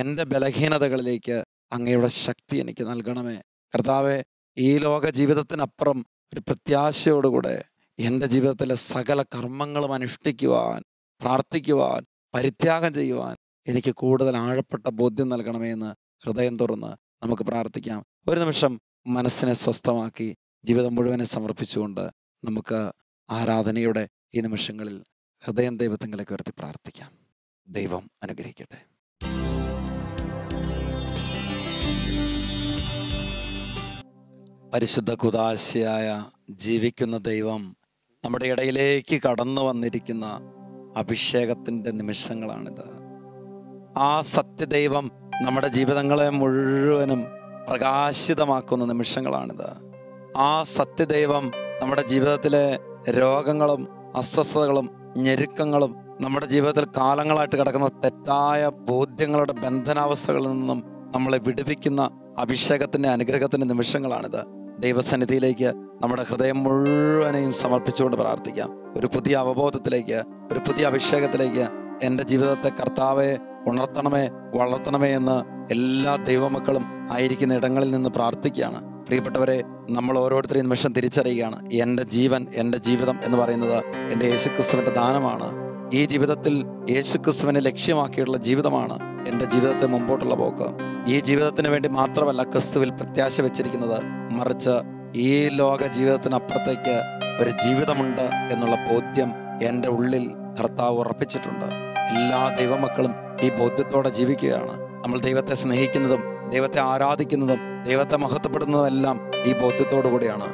എൻ്റെ ബലഹീനതകളിലേക്ക് അങ്ങയുടെ ശക്തി എനിക്ക് നൽകണമേ. കർത്താവെ, ഈ ലോക ജീവിതത്തിനപ്പുറം ഒരു പ്രത്യാശയോടുകൂടെ എൻ്റെ ജീവിതത്തിലെ സകല കർമ്മങ്ങളും അനുഷ്ഠിക്കുവാൻ, പ്രാർത്ഥിക്കുവാൻ, പരിത്യാഗം ചെയ്യുവാൻ എനിക്ക് കൂടുതൽ ആഴപ്പെട്ട ബോധ്യം നൽകണമേ എന്ന് ഹൃദയം തുറന്ന് നമുക്ക് പ്രാർത്ഥിക്കാം. ഒരു നിമിഷം മനസ്സിനെ സ്വസ്ഥമാക്കി ജീവിതം മുഴുവനെ സമർപ്പിച്ചുകൊണ്ട് നമുക്ക് ആരാധനയുടെ ഈ നിമിഷങ്ങളിൽ ഹൃദയം ദൈവത്തിലേക്ക് ഉയർത്തി പ്രാർത്ഥിക്കാം. ദൈവം അനുഗ്രഹിക്കട്ടെ. പരിശുദ്ധ കുദാശയായ ജീവിക്കുന്ന ദൈവം നമ്മുടെ ഇടയിലേക്ക് കടന്നു വന്നിരിക്കുന്ന അഭിഷേകത്തിൻ്റെ നിമിഷങ്ങളാണിത്. ആ സത്യദൈവം നമ്മുടെ ജീവിതങ്ങളെ മുഴുവനും പ്രകാശിതമാക്കുന്ന നിമിഷങ്ങളാണിത്. ആ സത്യദൈവം നമ്മുടെ ജീവിതത്തിലെ രോഗങ്ങളും അസ്വസ്ഥതകളും ഞെരുക്കങ്ങളും നമ്മുടെ ജീവിതത്തിൽ കാലങ്ങളായിട്ട് കിടക്കുന്ന തെറ്റായ ബോധ്യങ്ങളുടെ ബന്ധനാവസ്ഥകളിൽ നിന്നും നമ്മളെ വിടുവിക്കുന്ന അഭിഷേകത്തിൻ്റെ അനുഗ്രഹത്തിൻ്റെ നിമിഷങ്ങളാണിത്. ദൈവസന്നിധിയിലേക്ക് നമ്മുടെ ഹൃദയം മുഴുവനെയും സമർപ്പിച്ചുകൊണ്ട് പ്രാർത്ഥിക്കാം. ഒരു പുതിയ അവബോധത്തിലേക്ക്, ഒരു പുതിയ അഭിഷേകത്തിലേക്ക് എൻ്റെ ജീവിതത്തെ കർത്താവെ ഉണർത്തണമേ, വളർത്തണമേ എന്ന് എല്ലാ ദൈവമക്കളും ആയിരിക്കുന്ന ഇടങ്ങളിൽ നിന്ന് പ്രാർത്ഥിക്കുകയാണ്. പ്രിയപ്പെട്ടവരെ, നമ്മൾ ഓരോരുത്തരെയും നിമിഷം തിരിച്ചറിയുകയാണ്, എൻ്റെ ജീവൻ, എൻ്റെ ജീവിതം എന്ന് പറയുന്നത് എൻ്റെ യേശുക്രിസ്തുവിൻ്റെ ദാനമാണ്. ഈ ജീവിതത്തിൽ യേശുക്രിസ്തുവിനെ ലക്ഷ്യമാക്കിയിട്ടുള്ള ജീവിതമാണ് എൻ്റെ ജീവിതത്തെ മുമ്പോട്ടുള്ള പോക്ക്. ഈ ജീവിതത്തിന് വേണ്ടി മാത്രമല്ല ക്രിസ്തുവിൽ പ്രത്യാശ വെച്ചിരിക്കുന്നത്, മറിച്ച് ഈ ലോക ജീവിതത്തിനപ്പുറത്തേക്ക് ഒരു ജീവിതമുണ്ട് എന്നുള്ള ബോധ്യം എൻ്റെ ഉള്ളിൽ കർത്താവ് ഉറപ്പിച്ചിട്ടുണ്ട്. എല്ലാ ദൈവമക്കളും ഈ ബോധ്യത്തോടെ ജീവിക്കുകയാണ്. നമ്മൾ ദൈവത്തെ സ്നേഹിക്കുന്നതും ദൈവത്തെ ആരാധിക്കുന്നതും ദൈവത്തെ മഹത്വപ്പെടുന്നതും എല്ലാം ഈ ബോധ്യത്തോടു കൂടിയാണ്.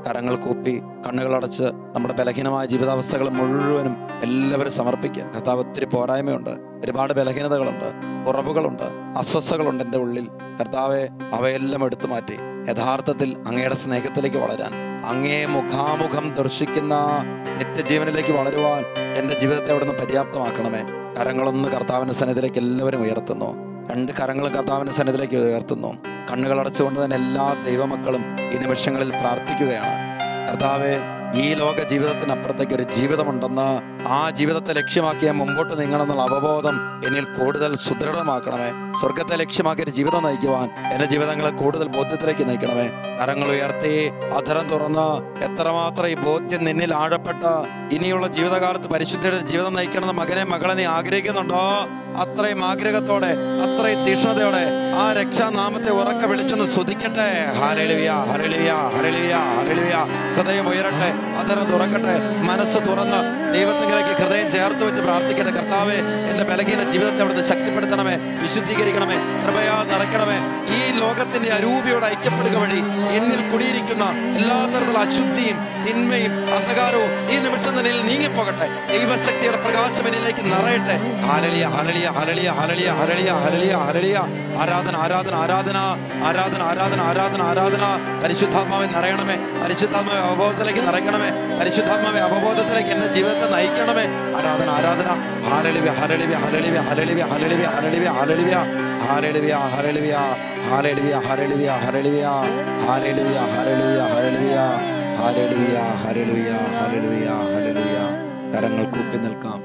കരങ്ങൾ കൂപ്പി കണ്ണുകളടച്ച് നമ്മുടെ ബലഹീനമായ ജീവിതാവസ്ഥകൾ മുഴുവനും എല്ലാവരും സമർപ്പിക്കുക. കർത്താവ്, ഒത്തിരി പോരായ്മയുണ്ട്, ഒരുപാട് ബലഹീനതകളുണ്ട്, കുറവുകളുണ്ട്, അസ്വസ്ഥതകളുണ്ട് എൻ്റെ ഉള്ളിൽ. കർത്താവെ, അവയെല്ലാം എടുത്തു മാറ്റി യഥാർത്ഥത്തിൽ അങ്ങയുടെ സ്നേഹത്തിലേക്ക് വളരാൻ, അങ്ങയെ മുഖാമുഖം ദർശിക്കുന്ന നിത്യജീവനിലേക്ക് വളരുവാൻ എൻ്റെ ജീവിതത്തെ അവിടുന്ന് പര്യാപ്തമാക്കണമേ. കരങ്ങളൊന്ന് കർത്താവിൻ്റെ സന്നിധിയിലേക്ക് എല്ലാവരും ഉയർത്തുന്നു. 2 കരങ്ങളും കർത്താവിൻ്റെ സന്നിധിയിലേക്ക് ഉയർത്തുന്നു. കണ്ണുകളടച്ചുകൊണ്ട് തന്നെ എല്ലാ ദൈവമക്കളും ഈ നിമിഷങ്ങളിൽ പ്രാർത്ഥിക്കുകയാണ്. കർത്താവെ, ഈ ലോക ജീവിതത്തിനപ്പുറത്തേക്ക് ഒരു ജീവിതമുണ്ടെന്ന് ആ ജീവിതത്തെ ലക്ഷ്യമാക്കിയ മുമ്പോട്ട് നീങ്ങണമെന്നുള്ള അവബോധം എന്നിൽ കൂടുതൽ സുദൃഢമാക്കണമേ. സ്വർഗത്തെ ലക്ഷ്യമാക്കിയ ഒരു ജീവിതം നയിക്കുവാൻ എൻ്റെ ജീവിതങ്ങളെ കൂടുതൽ ബോധ്യത്തിലേക്ക് നയിക്കണമേ. കരങ്ങൾ ഉയർത്തി അധരം തുറന്ന് എത്രമാത്രം ഈ ബോധ്യം നിന്നിൽ ആഴപ്പെട്ട ഇനിയുള്ള ജീവിതകാലത്ത് പരിശുദ്ധിയുടെ ജീവിതം നയിക്കണമെന്ന് മകനെ മകളെ നീ ആഗ്രഹിക്കുന്നുണ്ടോ? അത്രയും ആഗ്രഹത്തോടെ, അത്രയും തീക്ഷ്ണതയോടെ ആ രക്ഷാനാമത്തെ ഉറക്കെ വിളിച്ചൊന്ന് സ്തുതിക്കട്ടെ. ഹല്ലേലൂയ, ഹല്ലേലൂയ, ഹല്ലേലൂയ, ഹല്ലേലൂയ. ഹൃദയം ഉയരട്ടെ, അധരം തുറക്കട്ടെ, മനസ്സ് തുറന്ന് ദൈവത്തിലേക്ക് ഹൃദയം ചേർത്ത് വെച്ച് പ്രാർത്ഥിക്കട്ടെ. കർത്താവേ, എൻ്റെ ബലഹീന ജീവിതത്തെ അവിടുന്ന് ശക്തിപ്പെടുത്തണമേ, വിശുദ്ധീകരിക്കണമേ, കൃപയാൽ നിറയ്ക്കണമേ. ഈ ലോകത്തിന്റെ അരൂപിയോട് ഐക്യപ്പെടുക വഴി എന്നിൽ കുടിയിരിക്കുന്ന എല്ലാ തരത്തിലുള്ള അശുദ്ധിയും തിന്മയും അന്ധകാരവും ഈ നിമിഷം തന്നെ നീങ്ങിപ്പോകട്ടെ. ദൈവശക്തിയുടെ പ്രകാശം എന്നിലേക്ക് നിറയട്ടെ. Hallelujah, hallelujah, hallelujah, hallelujah, hallelujah, hallelujah, hallelujah. ആരാധന, ആരാധന, ആരാധന, ആരാധന, ആരാധന, ആരാധന, ആരാധന. പരിശുദ്ധാത്മാവെ നിറയണമേ, പരിശുദ്ധാത്മാവെ അവബോധത്തിലേക്ക് നിറയ്ക്കണമേ, പരിശുദ്ധാത്മാവെ അവബോധത്തിലേക്ക് എന്റെ ജീവിതത്തെ നയിക്കണമേ. ആരാധന, ആരാധന. Hallelujah, hallelujah, hallelujah, hallelujah, hallelujah, hallelujah, hallelujah, hallelujah, hallelujah, hallelujah, hallelujah, hallelujah, hallelujah, hallelujah, hallelujah, hallelujah, hallelujah, hallelujah, hallelujah. കരങ്ങൾ കൂപ്പി നിൽക്കാം,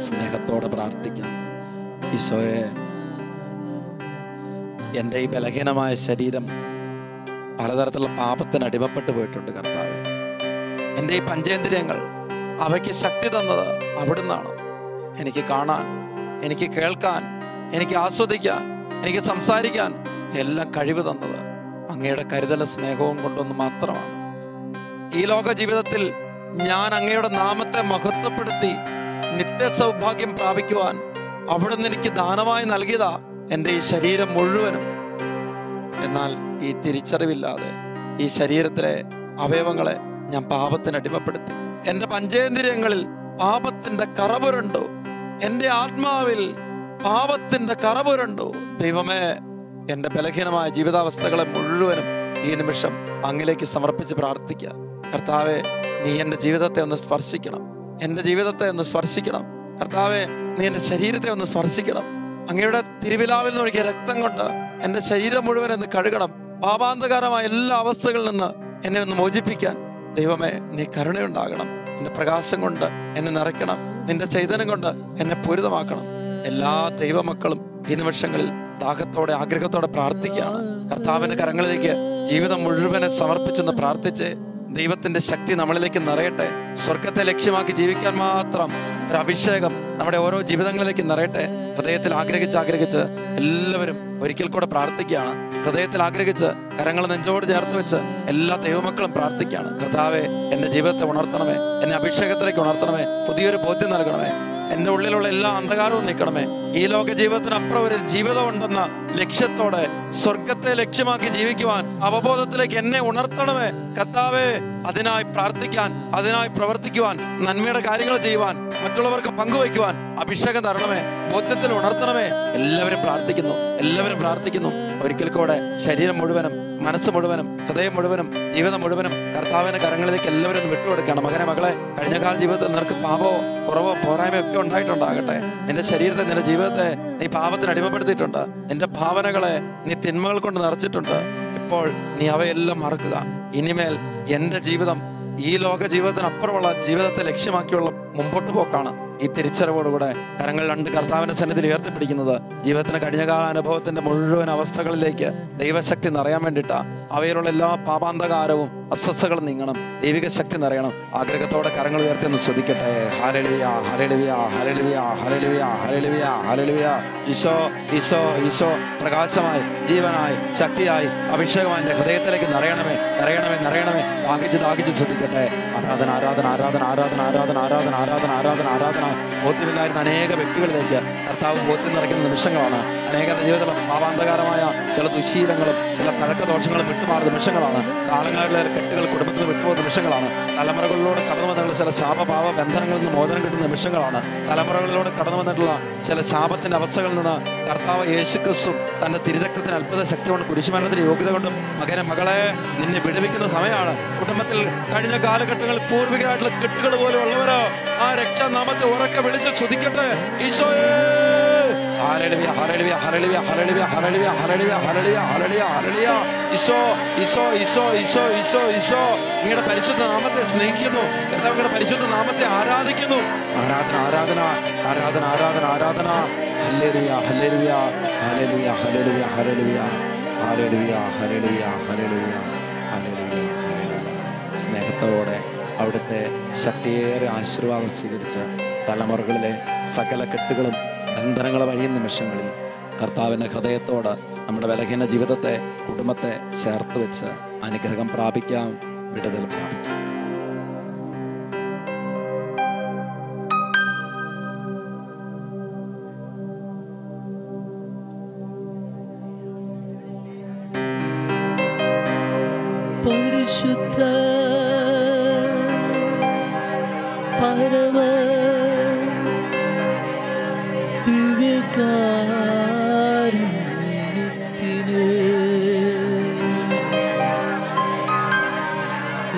സ്നേഹത്തോടെ പ്രാർത്ഥിക്കാം. ഈശോയെ, എൻ്റെ ഈ ബലഹീനമായ ശരീരം പലതരത്തിലുള്ള പാപത്തിന് അടിമപ്പെട്ടു പോയിട്ടുണ്ട് കർത്താവേ. എൻ്റെ ഈ പഞ്ചേന്ദ്രിയങ്ങൾ, അവയ്ക്ക് ശക്തി തന്നത് അവിടുന്നാണ്. എനിക്ക് കാണാൻ, എനിക്ക് കേൾക്കാൻ, എനിക്ക് ആസ്വദിക്കാൻ, എനിക്ക് സംസാരിക്കാൻ എല്ലാം കഴിവ് തന്നത് അങ്ങയുടെ കരുതലും സ്നേഹവും കൊണ്ടൊന്ന് മാത്രമാണ്. ഈ ലോക ജീവിതത്തിൽ ഞാൻ അങ്ങയുടെ നാമത്തെ മഹത്വപ്പെടുത്തി നിത്യസൗഭാഗ്യം പ്രാപിക്കുവാൻ അവിടുന്ന് എനിക്ക് ദാനമായി നൽകിയതാ എൻ്റെ ഈ ശരീരം മുഴുവനും. എന്നാൽ ഈ തിരിച്ചറിവില്ലാതെ ഈ ശരീരത്തിലെ അവയവങ്ങളെ ഞാൻ പാപത്തിന് അടിമപ്പെടുത്തി. എൻ്റെ പഞ്ചേന്ദ്രിയങ്ങളിൽ പാപത്തിന്റെ കറപുരണ്ടു, എൻ്റെ ആത്മാവിൽ പാപത്തിന്റെ കറപുരണ്ടു. ദൈവമേ, എൻ്റെ ബലഹീനമായ ജീവിതാവസ്ഥകളെ മുഴുവനും ഈ നിമിഷം അങ്ങിലേക്ക് സമർപ്പിച്ച് പ്രാർത്ഥിക്കുക. കർത്താവെ, നീ എൻ്റെ ജീവിതത്തെ ഒന്ന് സ്പർശിക്കണം, എൻ്റെ ജീവിതത്തെ ഒന്ന് സ്പർശിക്കണം. കർത്താവെ, നീ എൻ്റെ ശരീരത്തെ ഒന്ന് സ്പർശിക്കണം. അങ്ങയുടെ തിരുവിലാവിൽ നിന്നൊഴുകിയ രക്തം കൊണ്ട് എൻ്റെ ശരീരം മുഴുവൻ ഒന്ന് കഴുകണം. പാപാന്തകാരമായ എല്ലാ അവസ്ഥകളിൽ നിന്ന് എന്നെ ഒന്ന് മോചിപ്പിക്കാൻ ദൈവമേ, നീ കരുണയുണ്ടാകണം. നിന്റെ പ്രകാശം കൊണ്ട് എന്നെ നിറയ്ക്കണം, നിന്റെ ചൈതന്യം കൊണ്ട് എന്നെ പൂരിതമാക്കണം. എല്ലാ ദൈവമക്കളും ഈ നിമിഷങ്ങളിൽ ദാഹത്തോടെ ആഗ്രഹത്തോടെ പ്രാർത്ഥിക്കുകയാണ്. കർത്താവിന്റെ കരങ്ങളിലേക്ക് ജീവിതം മുഴുവനെ സമർപ്പിച്ചെന്ന് പ്രാർത്ഥിച്ച് ദൈവത്തിന്റെ ശക്തി നമ്മളിലേക്ക് നിറയട്ടെ. സ്വർഗത്തെ ലക്ഷ്യമാക്കി ജീവിക്കാൻ മാത്രം ഒരു അഭിഷേകം നമ്മുടെ ഓരോ ജീവിതങ്ങളിലേക്ക് നിറയട്ടെ. ഹൃദയത്തിൽ ആഗ്രഹിച്ച് എല്ലാവരും ഒരിക്കൽ കൂടെ പ്രാർത്ഥിക്കുകയാണ്. ഹൃദയത്തിൽ ആഗ്രഹിച്ച് കരങ്ങൾ നെഞ്ചോട് ചേർത്ത് വെച്ച് എല്ലാ ദൈവമക്കളും പ്രാർത്ഥിക്കുകയാണ്. കർത്താവെ, എൻ്റെ ജീവിതത്തെ ഉണർത്തണമേ, എന്നെ അഭിഷേകത്തിലേക്ക് ഉണർത്തണമേ, പുതിയൊരു ബോധ്യം നൽകണമേ. എൻ്റെ ഉള്ളിലുള്ള എല്ലാ അന്ധകാരവും നീക്കണമേ. ഈ ലോക ജീവിതത്തിനപ്പുറം ഒരു ജീവിതം ഉണ്ടെന്ന ലക്ഷ്യത്തോടെ സ്വർഗത്തെ ലക്ഷ്യമാക്കി ജീവിക്കുവാൻ അവബോധത്തിലേക്ക് എന്നെ ഉണർത്തണമേ. കർത്താവേ, അതിനായി പ്രാർത്ഥിക്കാൻ, അതിനായി പ്രവർത്തിക്കുവാൻ, നന്മയുടെ കാര്യങ്ങൾ ചെയ്യുവാൻ, മറ്റുള്ളവർക്ക് പങ്കുവയ്ക്കുവാൻ അഭിഷേകം തരണമേ, ബോധ്യത്തിൽ ഉണർത്തണമേ. എല്ലാവരും പ്രാർത്ഥിക്കുന്നു. ഒരിക്കൽ കൂടെ ശരീരം മുഴുവനും, മനസ്സ് മുഴുവനും, ഹൃദയം മുഴുവനും, ജീവിതം മുഴുവനും കർത്താവിന്റെ കരങ്ങളിലേക്ക് എല്ലാവരും ഒന്ന് വിട്ടുകൊടുക്കണം. മകനെ, മകളെ, കഴിഞ്ഞ കാല ജീവിതത്തിൽ നിനക്ക് പാപമോ കുറവോ പോരായ്മയോ ഒക്കെ ഉണ്ടായിട്ടുണ്ടാകട്ടെ. നിന്റെ ശരീരത്തെ, നിന്റെ ജീവിതത്തെ നീ പാപത്തിന് അടിമപ്പെടുത്തിയിട്ടുണ്ട്. നിന്റെ ഭാവനകളെ നീ തിന്മകൾ കൊണ്ട് നിറച്ചിട്ടുണ്ട്. ഇപ്പോൾ നീ അവയെല്ലാം മറക്കുക. ഇനിമേൽ എൻ്റെ ജീവിതം ഈ ലോക ജീവിതത്തിനപ്പുറമുള്ള ജീവിതത്തെ ലക്ഷ്യമാക്കിയുള്ള മുമ്പോട്ട് പോക്കാണ്. ഈ തിരിച്ചറിവോടുകൂടെ കരങ്ങൾ രണ്ട് കർത്താവിന്റെ സന്നിധിയിൽ ഉയർത്തിപ്പിടിക്കുന്നത് ജീവിതത്തിന് കഴിഞ്ഞകാല അനുഭവത്തിന്റെ മുഴുവൻ അവസ്ഥകളിലേക്ക് ദൈവശക്തി നിറയാൻ വേണ്ടിയിട്ടാ. അവയിലുള്ള എല്ലാ പാപാന്തകാരവും അസ്വസ്ഥകളും നീങ്ങണം, ദൈവിക ശക്തി നിറയണം. ആഗ്രഹത്തോടെ കരങ്ങൾ ഉയർത്തി ഒന്ന് സ്തുതിക്കട്ടെ. ഹല്ലേലൂയ, hallelujah, hallelujah, hallelujah, hallelujah, hallelujah. Isho, Isho, ഈശോ പ്രകാശമായി, ജീവനായി, ശക്തിയായി, അഭിഷേകമായി എൻ്റെ ഹൃദയത്തിലേക്ക് നിറയണമേ, നിറയണമേ, നിറയണമേ. ദാഹിച്ച് സ്തുതിക്കട്ടെ. ആരാധന, ആരാധന, ആരാധന, ആരാധന, ആരാധന, ആരാധന, ആരാധന, ആരാധന, ആരാധന. ബോധ്യമില്ലായിരുന്ന അനേക വ്യക്തികളിലേക്ക് കർത്താവ് ബോധ്യം നിറയ്ക്കുന്ന നിമിഷങ്ങളാണ്. അനേകരുടെ ജീവിതത്തിലും പാപാന്തകാരമായ ചില ദുശീലങ്ങളും ചില പഴക്കദോഷങ്ങളും വിട്ടുമാറുന്ന നിമിഷങ്ങളാണ്. കാലങ്ങളിലെ കെട്ടുകൾ കുടുംബത്തിൽ വിട്ടുപോകുന്ന നിമിഷങ്ങളാണ്. തലമുറകളിലൂടെ കടന്നു വന്നിട്ടുള്ള ചില ശാപപാപ ബന്ധനങ്ങളിൽ നിന്ന് മോചനം കിട്ടുന്ന നിമിഷങ്ങളാണ്. തലമുറകളിലൂടെ കടന്നു വന്നിട്ടുള്ള ചില ശാപത്തിന്റെ അവസ്ഥകളിൽ നിന്ന് കർത്താവ് യേശുക്രിസ്തു തന്റെ തിരുരക്തത്തിന് അത്ഭുത ശക്തി കൊണ്ട്, കുരിശുമരണത്തിന് യോഗ്യത കൊണ്ടും മകനെ, മകളെ, നിന്നെ വിടുവിക്കുന്ന സമയമാണ്. കുടുംബത്തിൽ കഴിഞ്ഞ കാലഘട്ടങ്ങളിൽ പൂർവികരായിട്ടുള്ള കെട്ടുകൾ പോലും ഉള്ളവരോ ആ രക്ഷാനാമത്തെ ഉറക്കെ വിളിച്ച് സ്തുതിക്കട്ടെ. ഈശോയേ, hallelujah hallelujah hallelujah hallelujah hallelujah hallelujah hallelujah hallelujah hallelujah. Isho Isho Isho Isho Isho Eesho നിങ്ങളുടെ പരിശുദ്ധ നാമത്തെ സ്നേഹിക്കുന്നു. നിങ്ങളുടെ പരിശുദ്ധ നാമത്തെ ആരാധിക്കുന്നു. ആരാധന ആരാധന ആരാധന ആരാധന ആരാധന. Hallelujah hallelujah hallelujah hallelujah hallelujah hallelujah hallelujah hallelujah hallelujah hallelujah. സ്നേഹത്തോടെ അവിടുത്തെ ശക്തിയേറെ ആശീർവാദം സ്വീകരിച്ച തലമുറകളിലെ സകല കെട്ടുകളും ബന്ധനങ്ങളും അഴിയുന്ന നിമിഷങ്ങളിൽ കർത്താവിൻ്റെ ഹൃദയത്തോട് നമ്മുടെ ബലഹീന ജീവിതത്തെ, കുടുംബത്തെ ചേർത്ത് വെച്ച് അനുഗ്രഹം പ്രാപിക്കാം, വിടുതൽ പ്രാപിക്കാം. പരിശുദ്ധ പരമ ദിവ്യകാരുണ്യത്തിന്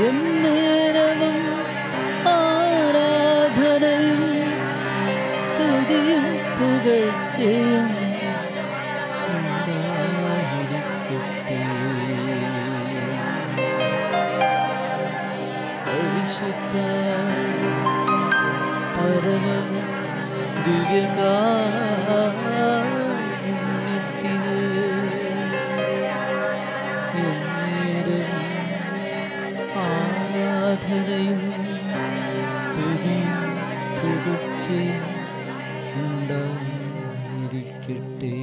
എന്നേരവും ആരാധനയും സ്തുതിയും പുകഴ്ചയും ഉണ്ടായിരിക്കട്ടെ. പരിശുദ്ധ പരമ ദിവ്യകാരുണ്യത്തിന് എന്നേരവും ആരാധനയും സ്തുതിയും പുകഴ്ചയും ഉണ്ടായിരിക്കട്ടെ.